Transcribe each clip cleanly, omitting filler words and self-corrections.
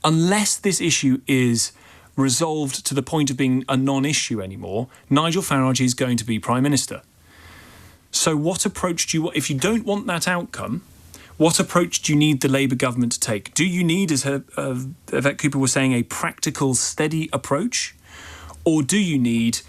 unless this issue is resolved to the point of being a non-issue anymore, Nigel Farage is going to be Prime Minister. So what approach do you want? If you don't want that outcome, what approach do you need the Labour government to take? Do you need, as Yvette Cooper was saying, a practical, steady approach? Or do you need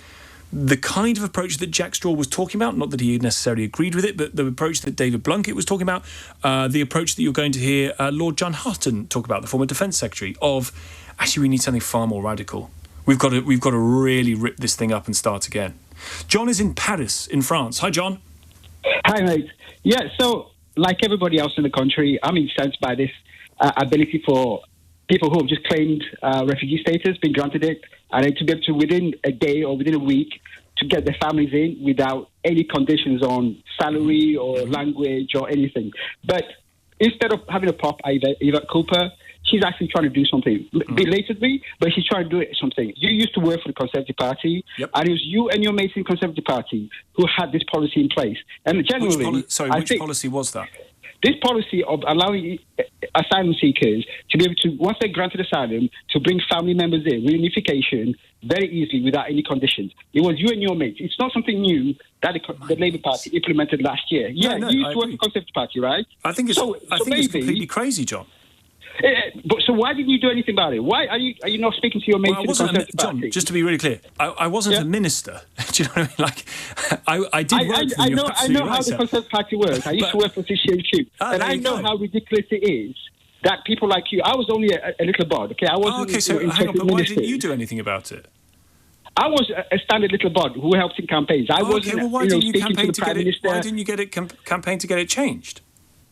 the kind of approach that Jack Straw was talking about, not that he necessarily agreed with it, but the approach that David Blunkett was talking about, the approach that you're going to hear Lord John Hutton talk about, the former Defence Secretary, of actually we need something far more radical. We've got to really rip this thing up and start again. John is in Paris, in France. Hi, John. Hi, mate. Yeah, so like everybody else in the country, I'm incensed by this ability for people who have just claimed refugee status, been granted it, and to be able to, within a day or within a week, to get their families in without any conditions on salary or language or anything. But instead of having a pop at Yvette Cooper, she's actually trying to do something. Belatedly, but she's trying to do something. You used to work for the Conservative Party, and it was you and your mates in the Conservative Party who had this policy in place. And generally, which policy was that? This policy of allowing asylum seekers to be able to, once they're granted asylum, to bring family members in, reunification, very easily without any conditions. It was you and your mates. It's not something new that the Labour Party implemented last year. You used to work for the Conservative Party, right? I think it's completely crazy, John. But so why didn't you do anything about it? Why are you not speaking to your mates in the Conservative Party? John, just to be really clear, I wasn't a minister. Do you know what I mean? Like, I did work for you. I know how the Conservative Party works. I used to work for CCHQ. And I know how ridiculous it is that people like you... I was only a little bod, okay? I wasn't... Okay, so hang on, but why didn't you do anything about it? I was a standard little bod who helped in campaigns. I wasn't, why didn't you campaign to get it? Why didn't you get it campaign to get it changed?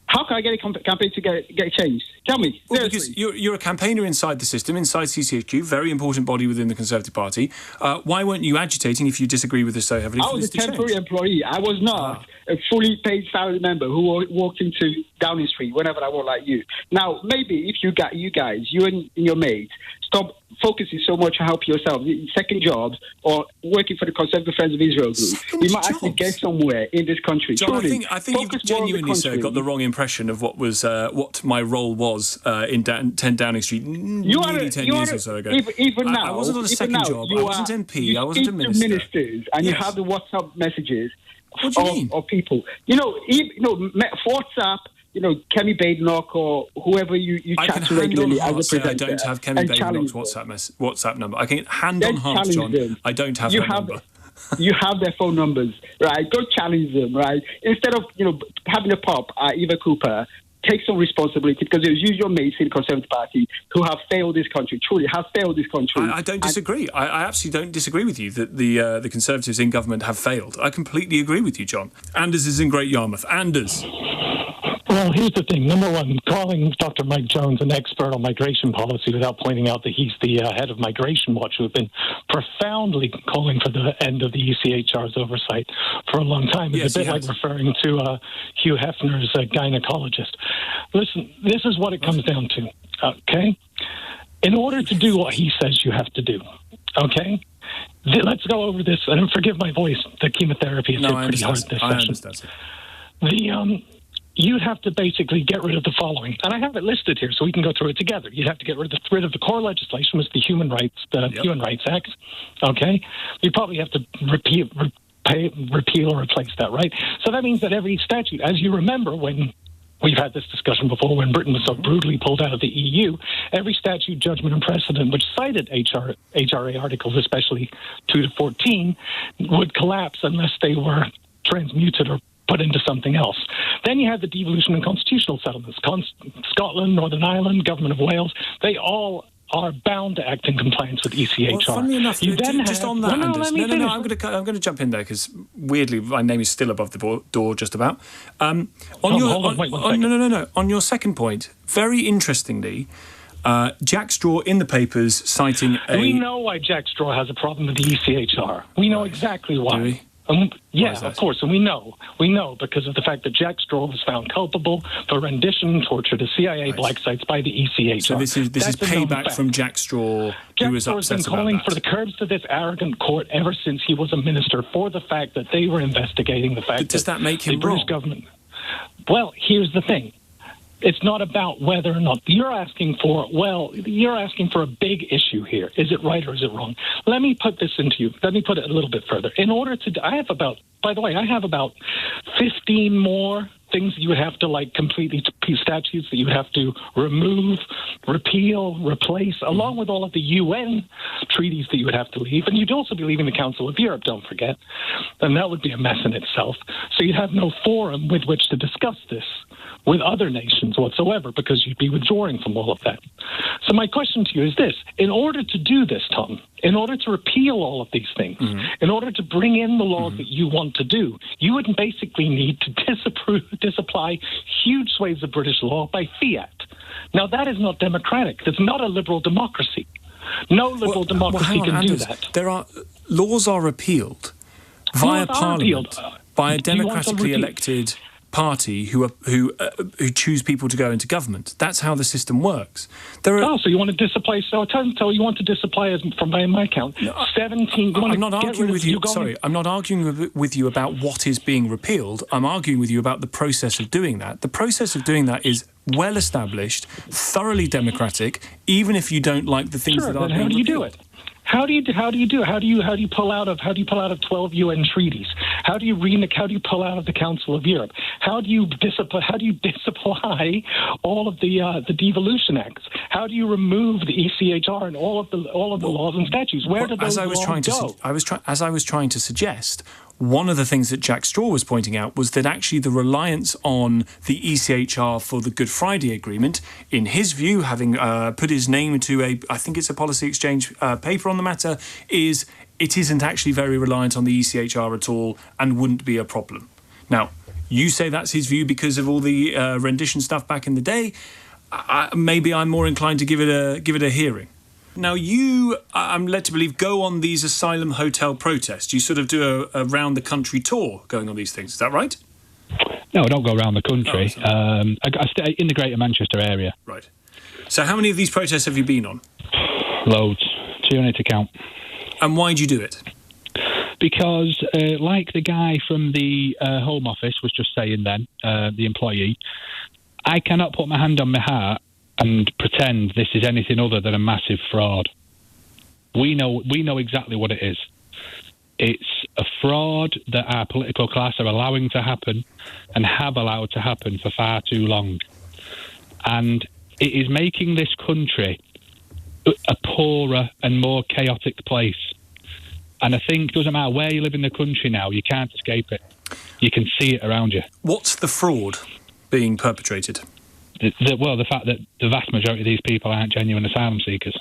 How can I get a campaign to get it changed? Tell me. Well, because you're a campaigner inside the system, inside CCHQ, very important body within the Conservative Party. Why weren't you agitating if you disagree with this so heavily? I was a temporary employee. I was not a fully paid salary member who walked into Downing Street whenever I want, like you. Now, maybe if you guys, you and your mates, stop focusing so much on help yourself, second jobs, or working for the Conservative Friends of Israel group, you might actually get somewhere in this country. John, I think you've genuinely, sir, got the wrong impression of what my role was in 10 Downing Street nearly 10 years or so ago. Even now, I wasn't on a second job. I wasn't MP. I wasn't a minister. Ministers, and you have the WhatsApp messages of people. WhatsApp. Kemi Badenoch or whoever you chat to regularly as a presenter. I don't have Kemi Badenoch's WhatsApp number. I can hand on heart, John. Them. I don't have her number. You have their phone numbers, right? Go challenge them, right? Instead of having a pop at Yvette Cooper, take some responsibility, because it was you, your mates in the Conservative Party, who have failed this country. Truly, have failed this country. I don't disagree. I absolutely don't disagree with you that the Conservatives in government have failed. I completely agree with you, John. Anders is in Great Yarmouth. Anders. Well, here's the thing. Number one, calling Dr. Mike Jones an expert on migration policy without pointing out that he's the head of Migration Watch, who have been profoundly calling for the end of the ECHR's oversight for a long time. It's a bit like referring to Hugh Hefner's gynecologist. Listen, this is what it comes down to, okay? In order to do what he says you have to do, okay? Let's go over this, and forgive my voice. The chemotherapy is pretty hard this session. I understand. You'd have to basically get rid of the following, and I have it listed here, so we can go through it together. You'd have to get rid of the core legislation, which is the Human Rights Act. Okay, you probably have to repeal or replace that, right? So that means that every statute, as you remember, when we've had this discussion before, when Britain was so brutally pulled out of the EU, every statute, judgment, and precedent which cited HRA articles, especially 2 to 14, would collapse unless they were transmuted or put into something else. Then you have the devolution and constitutional settlements. Scotland, Northern Ireland, Government of Wales, they all are bound to act in compliance with ECHR. Well, funnily enough, on that, Anders. I'm going to jump in there because weirdly my name is still above the door, just about. On your second point, very interestingly, Jack Straw in the papers citing We know why Jack Straw has a problem with the ECHR. We know exactly why. Do we? Of course, and we know because of the fact that Jack Straw was found culpable for rendition, torture to CIA black sites by the ECHR. So this is payback from Jack Straw, who was upset about that. Jack Straw has been calling for the curbs to this arrogant court ever since he was a minister for the fact that they were investigating the fact does that make him the British wrong? Government. Well, here's the thing. It's not about whether or not you're asking for a big issue here. Is it right or is it wrong? Let me put this into you. Let me put it a little bit further. I have about 15 more things that you would have to completely statutes that you would have to remove, repeal, replace, along with all of the UN treaties that you would have to leave. And you'd also be leaving the Council of Europe, don't forget. And that would be a mess in itself. So you'd have no forum with which to discuss this with other nations whatsoever, because you'd be withdrawing from all of that. So my question to you is this. In order to do this, Tom, in order to repeal all of these things, in order to bring in the laws that you want to do, you would basically need to disapply huge swathes of British law by fiat. Now, that is not democratic. That's not a liberal democracy. No liberal democracy can do that. Laws are repealed via Parliament by a democratically elected party who choose people to go into government. That's how the system works. So you want to disapply? So you want to disapply, from my count, 17. I'm not arguing with you. Sorry, I'm not arguing with you about what is being repealed. I'm arguing with you about the process of doing that. The process of doing that is well established, thoroughly democratic. Even if you don't like the things that are being repealed. How do you do it? How do you do it? How do you pull out of 12 UN treaties? How do you pull out of the Council of Europe? How do you disapply all of the devolution acts? How do you remove the ECHR and all of the laws and statutes? Where do those laws go? As I was trying to suggest, one of the things that Jack Straw was pointing out was that actually the reliance on the ECHR for the Good Friday Agreement, in his view, having put his name to I think it's a policy exchange paper on the matter, it isn't actually very reliant on the ECHR at all and wouldn't be a problem. Now, you say that's his view because of all the rendition stuff back in the day. Maybe I'm more inclined to give it a hearing. Now, you, I'm led to believe, go on these asylum hotel protests. You sort of do a round-the-country tour going on these things. Is that right? No, I don't go around the country. I stay in the Greater Manchester area. Right. So how many of these protests have you been on? Loads. Too many to count. And why do you do it? Because, like the guy from the Home Office was just saying then, the employee, I cannot put my hand on my heart and pretend this is anything other than a massive fraud. We know exactly what it is. It's a fraud that our political class are allowing to happen and have allowed to happen for far too long. And it is making this country a poorer and more chaotic place. And I think it doesn't matter where you live in the country now, you can't escape it. You can see it around you. What's the fraud being perpetrated? The fact that the vast majority of these people aren't genuine asylum seekers.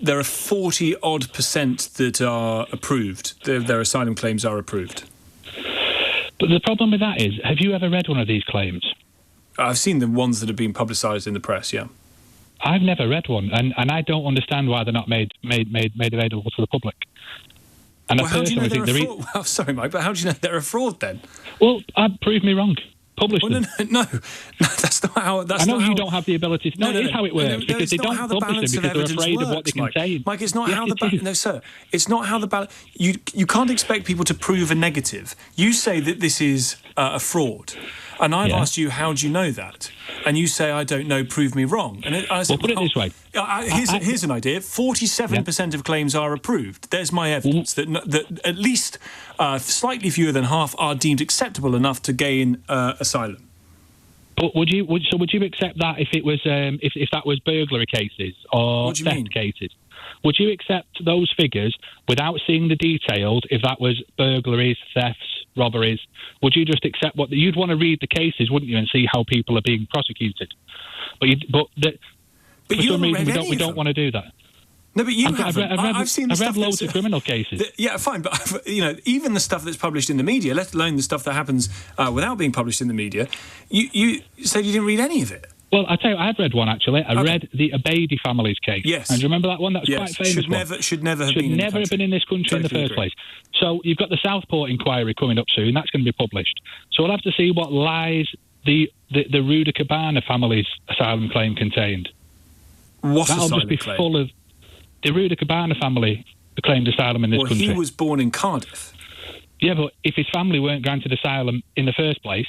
There are 40-odd% that are approved. Their asylum claims are approved. But the problem with that is, have you ever read one of these claims? I've seen the ones that have been publicised in the press, yeah. I've never read one, and I don't understand why they're not made available to the public. And how do you know they're a fraud? Well, sorry, Mike, but how do you know they're a fraud then? Well, prove me wrong. Publish them. No, that's not how. I know you don't have the ability to. No, it is how it works because they don't publish them because they're afraid of what they contain. Mike, it's not how the ballot. No, sir, it's not how the ballot. You can't expect people to prove a negative. You say that this is a fraud, and I've asked you how do you know that, and you say I don't know. Prove me wrong. And I said, put it this way. Here's an idea. 47% of claims are approved. There's my evidence that at least slightly fewer than half are deemed acceptable enough to gain asylum. But would you accept that if it was if that was burglary cases or theft cases? Would you accept those figures without seeing the details if that was burglaries, thefts, robberies? Would you just accept you'd want to read the cases, wouldn't you, and see how people are being prosecuted? For some reason, we don't want to do that. No, but you haven't. I've read loads of criminal cases. Fine, but even the stuff that's published in the media, let alone the stuff that happens without being published in the media, you said you didn't read any of it. Well, I tell you, I've read one actually. I read the Abedi family's case. Yes. And do you remember that one? That was quite famous. Should never have been in this country in the first place. So you've got the Southport inquiry coming up soon. That's going to be published. So we'll have to see what lies the Ruda Cabana family's asylum claim contained. That'll just be full of the Ruda Cabana family claimed asylum in this country. Well, he was born in Cardiff. Yeah, but if his family weren't granted asylum in the first place,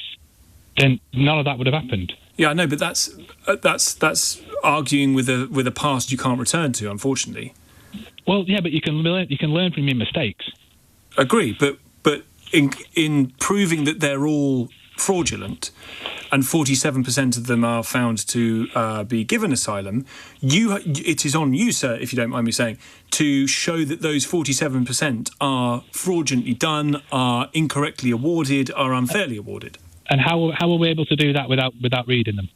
then none of that would have happened. Yeah, I know, but that's arguing with a past you can't return to, unfortunately. Well, yeah, but you can learn from your mistakes. Agree, but in proving that they're all fraudulent, and 47% of them are found to be given asylum, it is on you, sir, if you don't mind me saying, to show that those 47% are fraudulently done, are incorrectly awarded, are unfairly awarded. And how are we able to do that without reading them?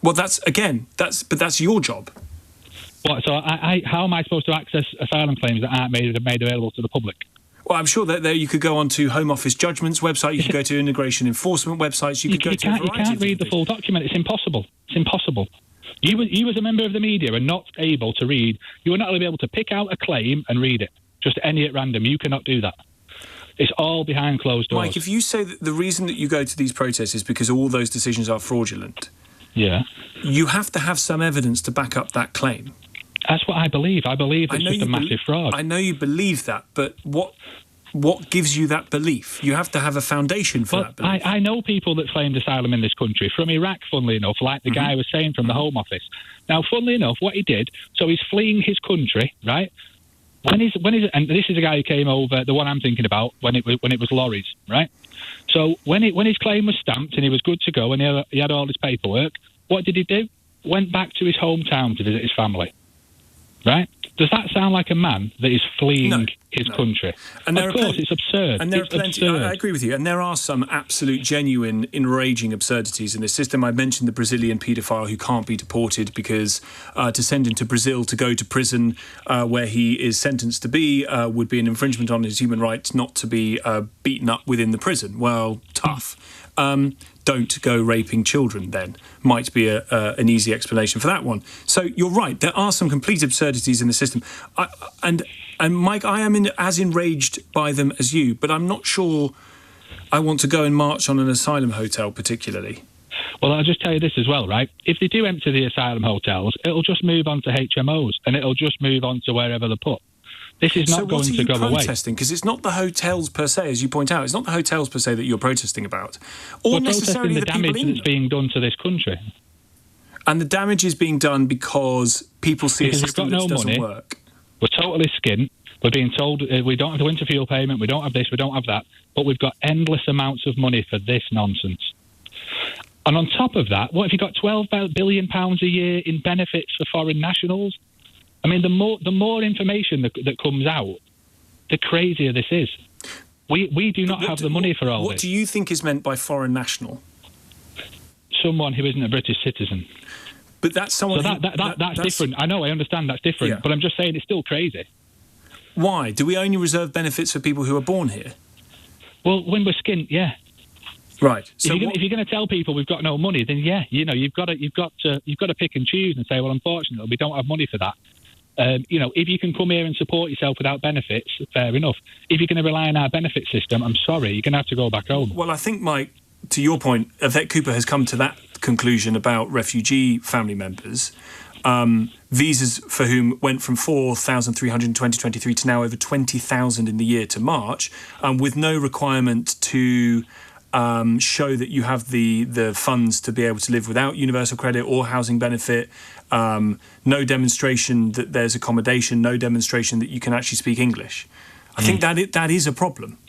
Well, that's your job. What? So how am I supposed to access asylum claims that aren't made available to the public? Well, I'm sure that you could go onto Home Office Judgment's website, you could go to immigration enforcement websites, you can't read the full document. It's impossible. It's impossible. You as a member of the media are not able to read. You are not able to pick out a claim and read it, just any at random. You cannot do that. It's all behind closed doors. Mike, if you say that the reason that you go to these protests is because all those decisions are fraudulent, yeah, you have to have some evidence to back up that claim. That's what I believe. I believe it's just a massive fraud. I know you believe that, but what gives you that belief? You have to have a foundation for that belief. I know people that claimed asylum in this country, from Iraq, funnily enough, like the guy was saying from the Home Office. Now, funnily enough, what he did, so he's fleeing his country, right? And this is a guy who came over, the one I'm thinking about, when it was lorries, right? So when his claim was stamped and he was good to go and he had all his paperwork, what did he do? Went back to his hometown to visit his family. Right? Does that sound like a man that is fleeing his country? And of course, it's absurd. And there are plenty. I agree with you. And there are some absolute, genuine, enraging absurdities in this system. I mentioned the Brazilian paedophile who can't be deported because to send him to Brazil to go to prison where he is sentenced to be would be an infringement on his human rights not to be beaten up within the prison. Well, tough. Don't go raping children, then, might be an easy explanation for that one. So you're right, there are some complete absurdities in the system. And Mike, I am as enraged by them as you, but I'm not sure I want to go and march on an asylum hotel particularly. Well, I'll just tell you this as well, right? If they do empty the asylum hotels, it'll just move on to HMOs, and it'll just move on to wherever they're put. This is not going to go away. So what are you protesting? Because it's not the hotels per se, as you point out. It's not the hotels per se that you're protesting about. Or we're necessarily protesting the damage that's being done to this country. And the damage is being done because people see a system that doesn't work. We're totally skint. We're being told we don't have the winter fuel payment, we don't have this, we don't have that. But we've got endless amounts of money for this nonsense. And on top of that, what if you've got £12 billion a year in benefits for foreign nationals? I mean, the more information that comes out, the crazier this is. We do not have the money for all this. What do you think is meant by foreign national? Someone who isn't a British citizen. But that's someone. So that's different. I know, I understand that's different, yeah. But I'm just saying it's still crazy. Why? Do we only reserve benefits for people who are born here? Well, when we're skint, yeah. Right. So if you're going to tell people we've got no money, then yeah, you've got to pick and choose and say, well, unfortunately, we don't have money for that. If you can come here and support yourself without benefits, fair enough. If you're going to rely on our benefit system, I'm sorry, you're going to have to go back home. Well, I think, Mike, to your point, Yvette Cooper has come to that conclusion about refugee family members. Visas for whom went from 4,300 in 2023 to now over 20,000 in the year to March, with no requirement to show that you have the funds to be able to live without universal credit or housing benefit, no demonstration that there's accommodation, no demonstration that you can actually speak English. I think that is a problem.